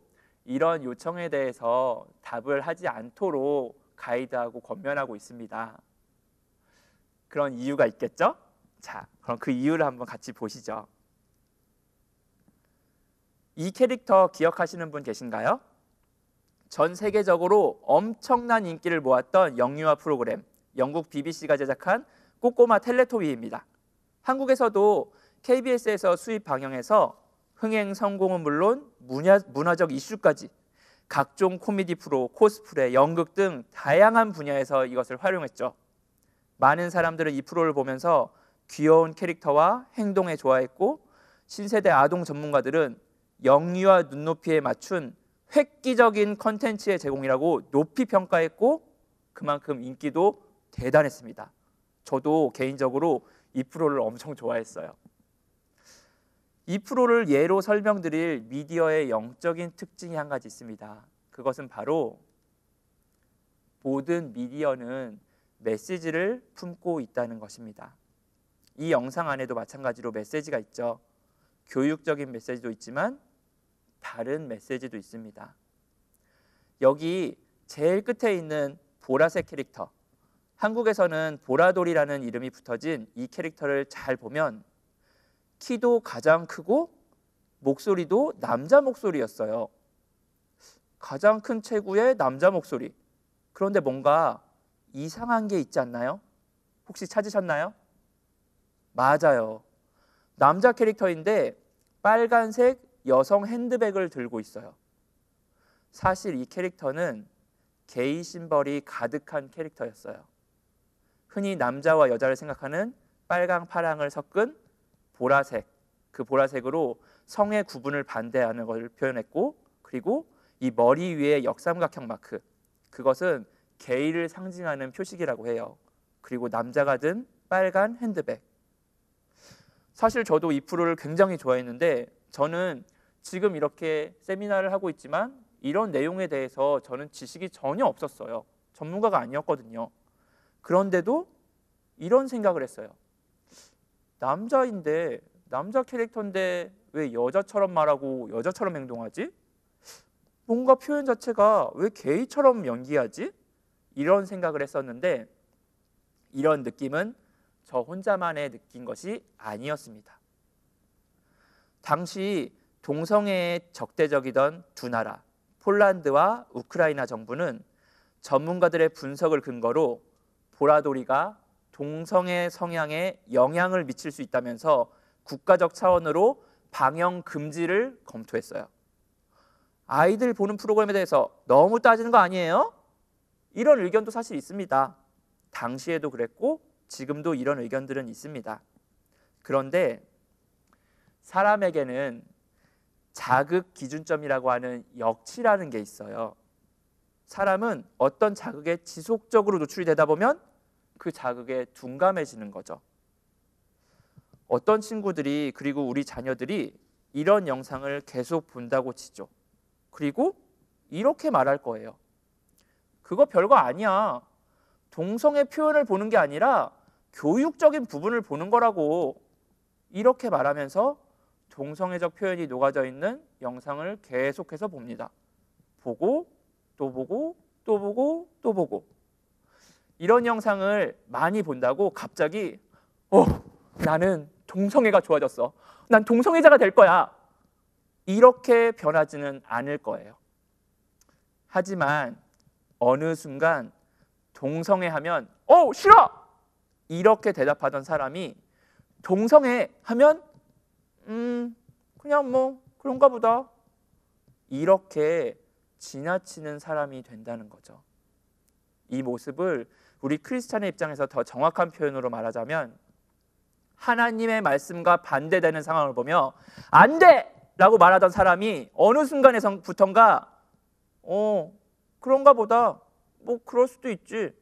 이런 요청에 대해서 답을 하지 않도록 가이드하고 권면하고 있습니다. 그런 이유가 있겠죠? 자, 그럼 그 이유를 한번 같이 보시죠. 이 캐릭터 기억하시는 분 계신가요? 전 세계적으로 엄청난 인기를 모았던 영유아 프로그램, 영국 BBC가 제작한 꼬꼬마 텔레토비입니다. 한국에서도 KBS에서 수입 방영해서 흥행 성공은 물론 문화적 이슈까지 각종 코미디 프로, 코스프레, 연극 등 다양한 분야에서 이것을 활용했죠. 많은 사람들은 이 프로를 보면서 귀여운 캐릭터와 행동에 좋아했고, 신세대 아동 전문가들은 영유아 눈높이에 맞춘 획기적인 컨텐츠의 제공이라고 높이 평가했고, 그만큼 인기도 대단했습니다. 저도 개인적으로 이 프로를 엄청 좋아했어요. 이 프로를 예로 설명드릴 미디어의 영적인 특징이 한 가지 있습니다. 그것은 바로 모든 미디어는 메시지를 품고 있다는 것입니다. 이 영상 안에도 마찬가지로 메시지가 있죠. 교육적인 메시지도 있지만 다른 메시지도 있습니다. 여기 제일 끝에 있는 보라색 캐릭터, 한국에서는 보라돌이라는 이름이 붙어진 이 캐릭터를 잘 보면 키도 가장 크고 목소리도 남자 목소리였어요. 가장 큰 체구의 남자 목소리. 그런데 뭔가 이상한 게 있지 않나요? 혹시 찾으셨나요? 맞아요. 남자 캐릭터인데 빨간색 여성 핸드백을 들고 있어요. 사실 이 캐릭터는 게이 심벌이 가득한 캐릭터였어요. 흔히 남자와 여자를 생각하는 빨강, 파랑을 섞은 보라색, 그 보라색으로 성의 구분을 반대하는 것을 표현했고, 그리고 이 머리 위에 역삼각형 마크, 그것은 게이를 상징하는 표식이라고 해요. 그리고 남자가 든 빨간 핸드백. 사실 저도 이 프로를 굉장히 좋아했는데, 저는 지금 이렇게 세미나를 하고 있지만 이런 내용에 대해서 저는 지식이 전혀 없었어요. 전문가가 아니었거든요. 그런데도 이런 생각을 했어요. 남자인데, 남자 캐릭터인데 왜 여자처럼 말하고 여자처럼 행동하지? 뭔가 표현 자체가 왜 게이처럼 연기하지? 이런 생각을 했었는데, 이런 느낌은 저 혼자만의 느낀 것이 아니었습니다. 당시 동성애에 적대적이던 두 나라, 폴란드와 우크라이나 정부는 전문가들의 분석을 근거로 보라돌이가 동성애 성향에 영향을 미칠 수 있다면서 국가적 차원으로 방영 금지를 검토했어요. 아이들 보는 프로그램에 대해서 너무 따지는 거 아니에요? 이런 의견도 사실 있습니다. 당시에도 그랬고 지금도 이런 의견들은 있습니다. 그런데 사람에게는 자극 기준점이라고 하는 역치라는 게 있어요. 사람은 어떤 자극에 지속적으로 노출이 되다 보면 그 자극에 둔감해지는 거죠. 어떤 친구들이, 그리고 우리 자녀들이 이런 영상을 계속 본다고 치죠. 그리고 이렇게 말할 거예요. 그거 별거 아니야. 동성애 표현을 보는 게 아니라 교육적인 부분을 보는 거라고 이렇게 말하면서 동성애적 표현이 녹아져 있는 영상을 계속해서 봅니다. 보고 또 보고 또 보고 또 보고. 이런 영상을 많이 본다고 갑자기 나는 동성애가 좋아졌어. 난 동성애자가 될 거야. 이렇게 변하지는 않을 거예요. 하지만 어느 순간 동성애 하면 싫어! 이렇게 대답하던 사람이 동성애 하면 그냥 뭐 그런가 보다. 이렇게 지나치는 사람이 된다는 거죠. 이 모습을 우리 크리스찬의 입장에서 더 정확한 표현으로 말하자면 하나님의 말씀과 반대되는 상황을 보며 안 돼! 라고 말하던 사람이 어느 순간에서부턴가 그런가 보다. 뭐 그럴 수도 있지.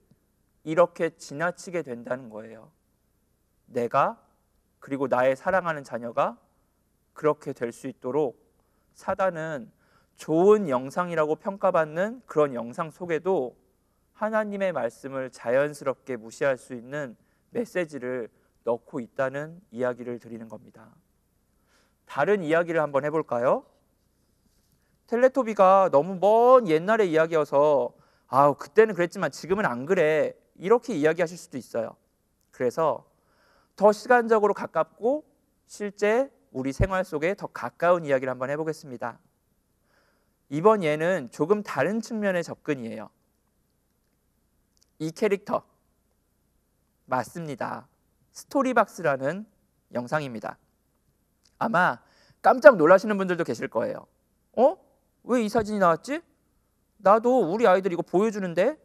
이렇게 지나치게 된다는 거예요. 내가 그리고 나의 사랑하는 자녀가 그렇게 될 수 있도록 사단은 좋은 영상이라고 평가받는 그런 영상 속에도 하나님의 말씀을 자연스럽게 무시할 수 있는 메시지를 넣고 있다는 이야기를 드리는 겁니다. 다른 이야기를 한번 해볼까요? 텔레토비가 너무 먼 옛날의 이야기여서 그때는 그랬지만 지금은 안 그래 이렇게 이야기하실 수도 있어요. 그래서 더 시간적으로 가깝고 실제 우리 생활 속에 더 가까운 이야기를 한번 해보겠습니다. 이번 예는 조금 다른 측면의 접근이에요. 이 캐릭터 맞습니다. 스토리박스라는 영상입니다. 아마 깜짝 놀라시는 분들도 계실 거예요. 왜 이 사진이 나왔지? 나도 우리 아이들 이거 보여주는데?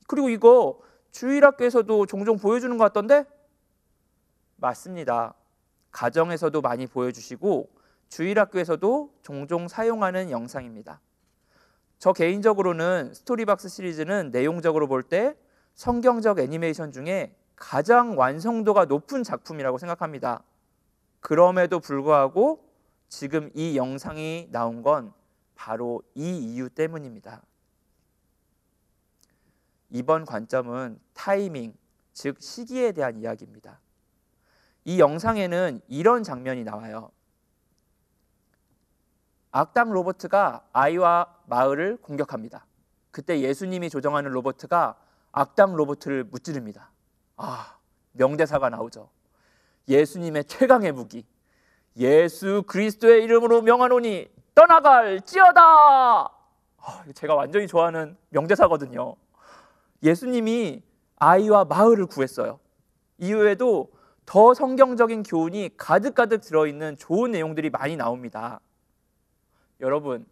그리고 이거 주일학교에서도 종종 보여주는 것 같던데? 맞습니다. 가정에서도 많이 보여주시고 주일학교에서도 종종 사용하는 영상입니다. 저 개인적으로는 스토리박스 시리즈는 내용적으로 볼 때 성경적 애니메이션 중에 가장 완성도가 높은 작품이라고 생각합니다. 그럼에도 불구하고 지금 이 영상이 나온 건 바로 이 이유 때문입니다. 이번 관점은 타이밍, 즉 시기에 대한 이야기입니다. 이 영상에는 이런 장면이 나와요. 악당 로버트가 아이와 마을을 공격합니다. 그때 예수님이 조정하는 로버트가 악당 로버트를 무찌릅니다. 명대사가 나오죠. 예수님의 최강의 무기, 예수 그리스도의 이름으로 명하노니 떠나갈지어다. 제가 완전히 좋아하는 명대사거든요. 예수님이 아이와 마을을 구했어요. 이후에도 더 성경적인 교훈이 가득가득 들어있는 좋은 내용들이 많이 나옵니다. 여러분,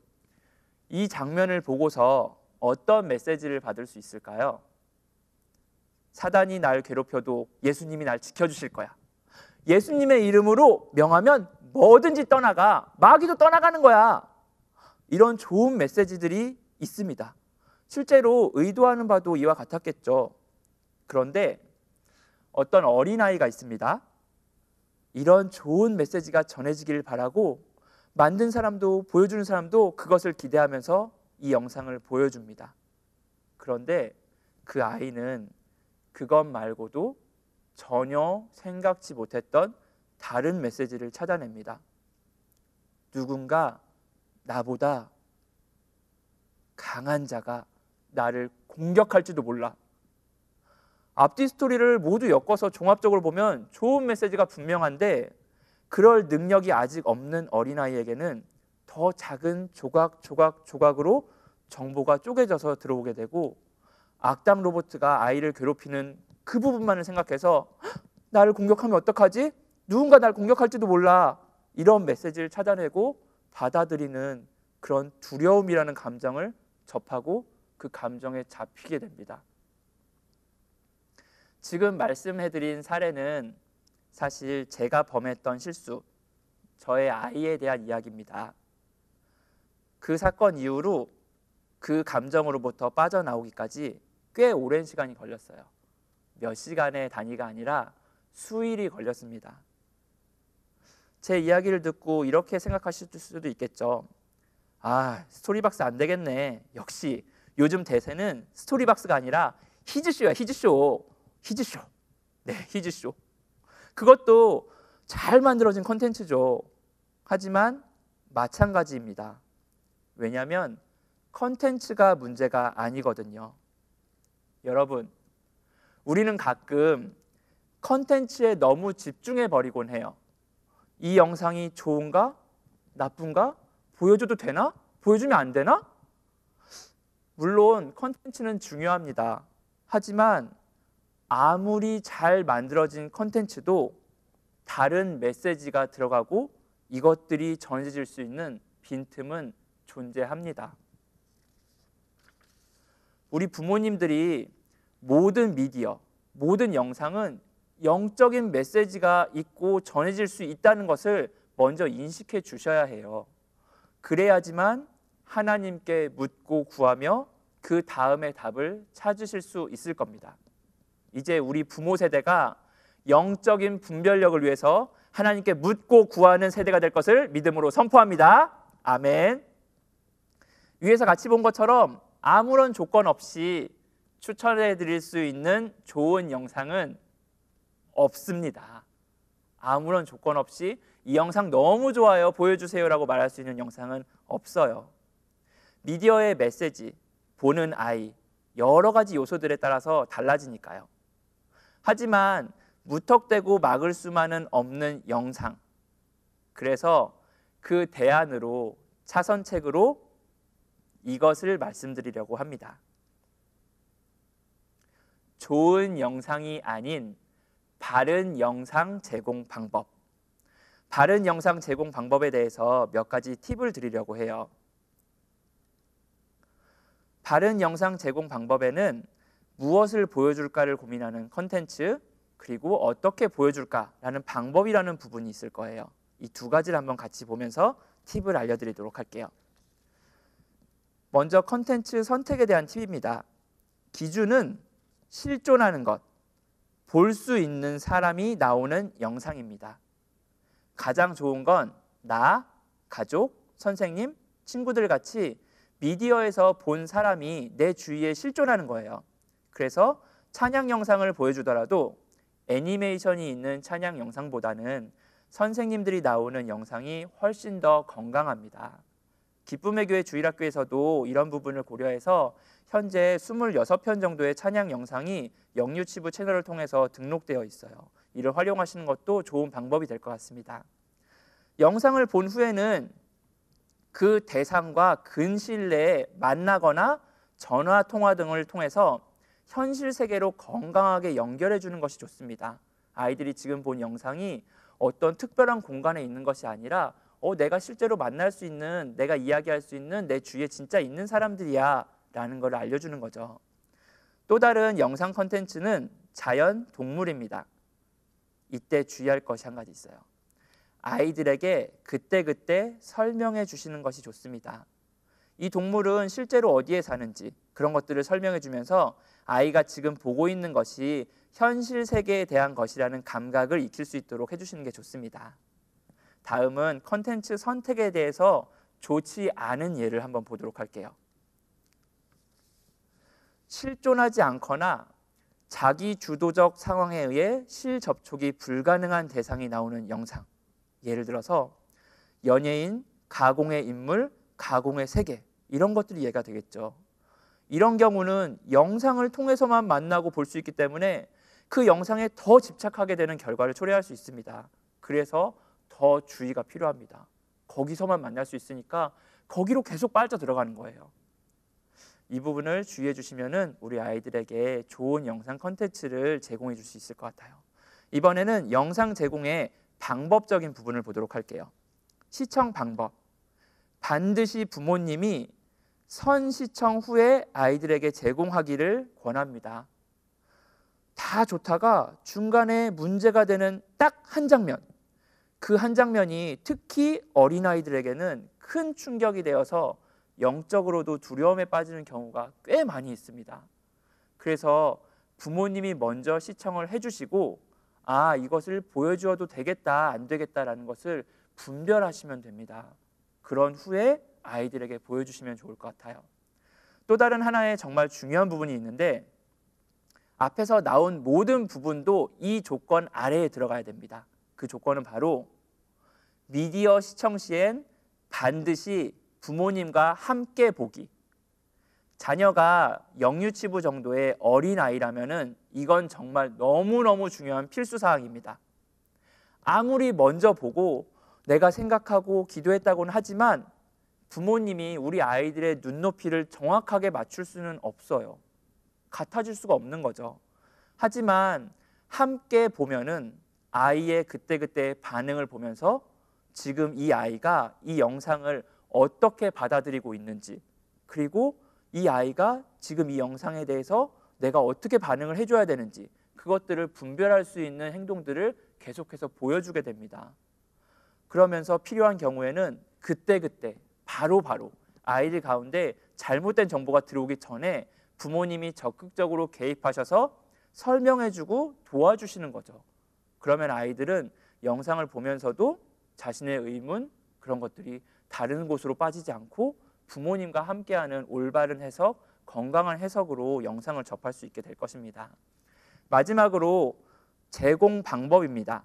이 장면을 보고서 어떤 메시지를 받을 수 있을까요? 사단이 날 괴롭혀도 예수님이 날 지켜주실 거야. 예수님의 이름으로 명하면 뭐든지 떠나가. 마귀도 떠나가는 거야. 이런 좋은 메시지들이 있습니다. 실제로 의도하는 바도 이와 같았겠죠. 그런데 어떤 어린아이가 있습니다. 이런 좋은 메시지가 전해지기를 바라고 만든 사람도 보여주는 사람도 그것을 기대하면서 이 영상을 보여줍니다. 그런데 그 아이는 그것 말고도 전혀 생각지 못했던 다른 메시지를 찾아냅니다. 누군가 나보다 강한 자가 나를 공격할지도 몰라. 앞뒤 스토리를 모두 엮어서 종합적으로 보면 좋은 메시지가 분명한데 그럴 능력이 아직 없는 어린아이에게는 더 작은 조각으로 정보가 쪼개져서 들어오게 되고 악당 로버트가 아이를 괴롭히는 그 부분만을 생각해서 나를 공격하면 어떡하지? 누군가 날 공격할지도 몰라. 이런 메시지를 찾아내고 받아들이는 그런 두려움이라는 감정을 접하고 그 감정에 잡히게 됩니다. 지금 말씀해드린 사례는 사실 제가 범했던 실수, 저의 아이에 대한 이야기입니다. 그 사건 이후로 그 감정으로부터 빠져나오기까지 꽤 오랜 시간이 걸렸어요. 몇 시간의 단위가 아니라 수일이 걸렸습니다. 제 이야기를 듣고 이렇게 생각하실 수도 있겠죠. 스토리박스 안 되겠네. 역시 요즘 대세는 스토리박스가 아니라 히즈쇼야, 히즈쇼. 네, 히즈쇼. 그것도 잘 만들어진 컨텐츠죠. 하지만 마찬가지입니다. 왜냐하면 컨텐츠가 문제가 아니거든요. 여러분, 우리는 가끔 컨텐츠에 너무 집중해 버리곤 해요. 이 영상이 좋은가? 나쁜가? 보여줘도 되나? 보여주면 안 되나? 물론 컨텐츠는 중요합니다. 하지만 아무리 잘 만들어진 컨텐츠도 다른 메시지가 들어가고 이것들이 전해질 수 있는 빈틈은 존재합니다. 우리 부모님들이 모든 미디어, 모든 영상은 영적인 메시지가 있고 전해질 수 있다는 것을 먼저 인식해 주셔야 해요. 그래야지만 하나님께 묻고 구하며 그 다음의 답을 찾으실 수 있을 겁니다. 이제 우리 부모 세대가 영적인 분별력을 위해서 하나님께 묻고 구하는 세대가 될 것을 믿음으로 선포합니다. 아멘. 위에서 같이 본 것처럼 아무런 조건 없이 추천해 드릴 수 있는 좋은 영상은 없습니다. 아무런 조건 없이 이 영상 너무 좋아요, 보여주세요 라고 말할 수 있는 영상은 없어요. 미디어의 메시지, 보는 아이, 여러 가지 요소들에 따라서 달라지니까요. 하지만 무턱대고 막을 수만은 없는 영상, 그래서 그 대안으로, 차선책으로 이것을 말씀드리려고 합니다. 좋은 영상이 아닌 바른 영상 제공 방법. 바른 영상 제공 방법에 대해서 몇 가지 팁을 드리려고 해요. 바른 영상 제공 방법에는 무엇을 보여줄까를 고민하는 컨텐츠, 그리고 어떻게 보여줄까라는 방법이라는 부분이 있을 거예요. 이 두 가지를 한번 같이 보면서 팁을 알려드리도록 할게요. 먼저 컨텐츠 선택에 대한 팁입니다. 기준은 실존하는 것, 볼 수 있는 사람이 나오는 영상입니다. 가장 좋은 건 나, 가족, 선생님, 친구들 같이 미디어에서 본 사람이 내 주위에 실존하는 거예요. 그래서 찬양 영상을 보여주더라도 애니메이션이 있는 찬양 영상보다는 선생님들이 나오는 영상이 훨씬 더 건강합니다. 기쁨의 교회 주일학교에서도 이런 부분을 고려해서 현재 26편 정도의 찬양 영상이 영유치부 채널을 통해서 등록되어 있어요. 이를 활용하시는 것도 좋은 방법이 될 것 같습니다. 영상을 본 후에는 그 대상과 근시일 내에 만나거나 전화 통화 등을 통해서 현실 세계로 건강하게 연결해 주는 것이 좋습니다. 아이들이 지금 본 영상이 어떤 특별한 공간에 있는 것이 아니라 내가 실제로 만날 수 있는, 내가 이야기할 수 있는 내 주위에 진짜 있는 사람들이야 라는 걸 알려주는 거죠. 또 다른 영상 컨텐츠는 자연, 동물입니다. 이때 주의할 것이 한 가지 있어요. 아이들에게 그때그때 설명해 주시는 것이 좋습니다. 이 동물은 실제로 어디에 사는지 그런 것들을 설명해 주면서 아이가 지금 보고 있는 것이 현실 세계에 대한 것이라는 감각을 익힐 수 있도록 해주시는 게 좋습니다. 다음은 컨텐츠 선택에 대해서 좋지 않은 예를 한번 보도록 할게요. 실존하지 않거나 자기 주도적 상황에 의해 실접촉이 불가능한 대상이 나오는 영상, 예를 들어서 연예인, 가공의 인물, 가공의 세계, 이런 것들이 예가 되겠죠. 이런 경우는 영상을 통해서만 만나고 볼 수 있기 때문에 그 영상에 더 집착하게 되는 결과를 초래할 수 있습니다. 그래서 더 주의가 필요합니다. 거기서만 만날 수 있으니까 거기로 계속 빠져 들어가는 거예요. 이 부분을 주의해 주시면은 우리 아이들에게 좋은 영상 컨텐츠를 제공해 줄 수 있을 것 같아요. 이번에는 영상 제공의 방법적인 부분을 보도록 할게요. 시청 방법. 반드시 부모님이 선시청 후에 아이들에게 제공하기를 권합니다. 다 좋다가 중간에 문제가 되는 딱 한 장면, 그 한 장면이 특히 어린아이들에게는 큰 충격이 되어서 영적으로도 두려움에 빠지는 경우가 꽤 많이 있습니다. 그래서 부모님이 먼저 시청을 해주시고 이것을 보여주어도 되겠다 안 되겠다라는 것을 분별하시면 됩니다. 그런 후에 아이들에게 보여주시면 좋을 것 같아요. 또 다른 하나의 정말 중요한 부분이 있는데, 앞에서 나온 모든 부분도 이 조건 아래에 들어가야 됩니다. 그 조건은 바로 미디어 시청 시엔 반드시 부모님과 함께 보기. 자녀가 영유치부 정도의 어린아이라면은 이건 정말 너무너무 중요한 필수사항입니다. 아무리 먼저 보고 내가 생각하고 기도했다고는 하지만 부모님이 우리 아이들의 눈높이를 정확하게 맞출 수는 없어요. 같아질 수가 없는 거죠. 하지만 함께 보면은 아이의 그때그때 반응을 보면서 지금 이 아이가 이 영상을 어떻게 받아들이고 있는지, 그리고 이 아이가 지금 이 영상에 대해서 내가 어떻게 반응을 해줘야 되는지, 그것들을 분별할 수 있는 행동들을 계속해서 보여주게 됩니다. 그러면서 필요한 경우에는 그때그때 바로바로 아이들 가운데 잘못된 정보가 들어오기 전에 부모님이 적극적으로 개입하셔서 설명해주고 도와주시는 거죠. 그러면 아이들은 영상을 보면서도 자신의 의문, 그런 것들이 다른 곳으로 빠지지 않고 부모님과 함께하는 올바른 해석, 건강한 해석으로 영상을 접할 수 있게 될 것입니다. 마지막으로 제공 방법입니다.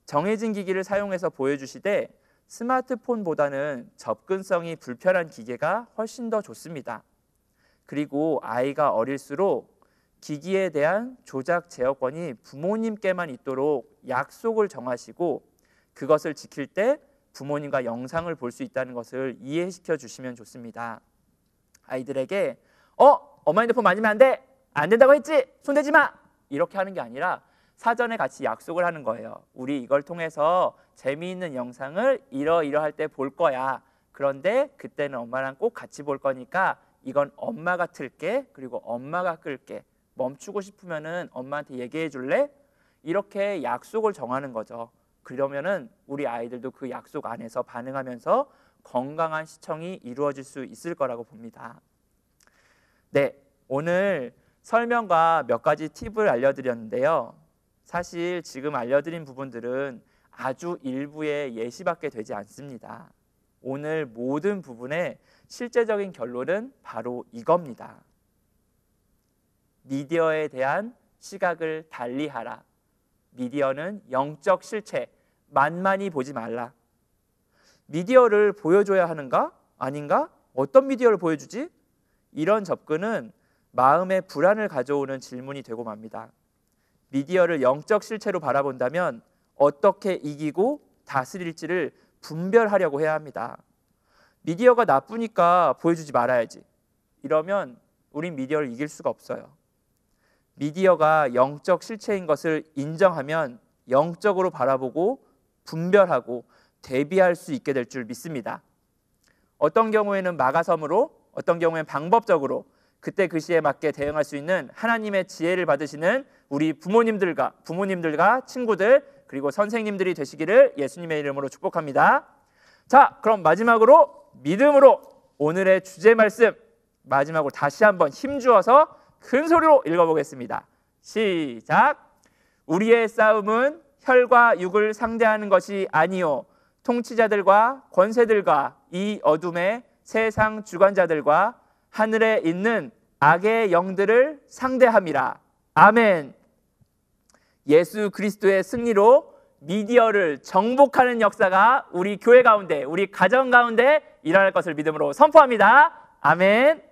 정해진 기기를 사용해서 보여주시되 스마트폰보다는 접근성이 불편한 기계가 훨씬 더 좋습니다. 그리고 아이가 어릴수록 기기에 대한 조작 제어권이 부모님께만 있도록 약속을 정하시고 그것을 지킬 때 부모님과 영상을 볼 수 있다는 것을 이해시켜 주시면 좋습니다. 아이들에게 엄마 핸드폰 만지면 안 돼! 안 된다고 했지? 손대지 마! 이렇게 하는 게 아니라 사전에 같이 약속을 하는 거예요. 우리 이걸 통해서 재미있는 영상을 이러이러할 때 볼 거야. 그런데 그때는 엄마랑 꼭 같이 볼 거니까 이건 엄마가 틀게, 그리고 엄마가 끌게. 멈추고 싶으면은 엄마한테 얘기해 줄래? 이렇게 약속을 정하는 거죠. 그러면은 우리 아이들도 그 약속 안에서 반응하면서 건강한 시청이 이루어질 수 있을 거라고 봅니다. 네, 오늘 설명과 몇 가지 팁을 알려드렸는데요. 사실 지금 알려드린 부분들은 아주 일부의 예시밖에 되지 않습니다. 오늘 모든 부분의 실제적인 결론은 바로 이겁니다. 미디어에 대한 시각을 달리하라. 미디어는 영적 실체, 만만히 보지 말라. 미디어를 보여줘야 하는가? 아닌가? 어떤 미디어를 보여주지? 이런 접근은 마음의 불안을 가져오는 질문이 되고 맙니다. 미디어를 영적 실체로 바라본다면 어떻게 이기고 다스릴지를 분별하려고 해야 합니다. 미디어가 나쁘니까 보여주지 말아야지. 이러면 우린 미디어를 이길 수가 없어요. 미디어가 영적 실체인 것을 인정하면 영적으로 바라보고 분별하고 대비할 수 있게 될 줄 믿습니다. 어떤 경우에는 마가섬으로, 어떤 경우에는 방법적으로 그때 그 시에 맞게 대응할 수 있는 하나님의 지혜를 받으시는 우리 부모님들과 친구들, 그리고 선생님들이 되시기를 예수님의 이름으로 축복합니다. 자, 그럼 마지막으로 믿음으로 오늘의 주제 말씀 마지막으로 다시 한번 힘주어서 큰 소리로 읽어보겠습니다. 시작. 우리의 싸움은 혈과 육을 상대하는 것이 아니요 통치자들과 권세들과 이 어둠의 세상 주관자들과 하늘에 있는 악의 영들을 상대함이라. 아멘. 예수 그리스도의 승리로 미디어를 정복하는 역사가 우리 교회 가운데, 우리 가정 가운데 일어날 것을 믿음으로 선포합니다. 아멘.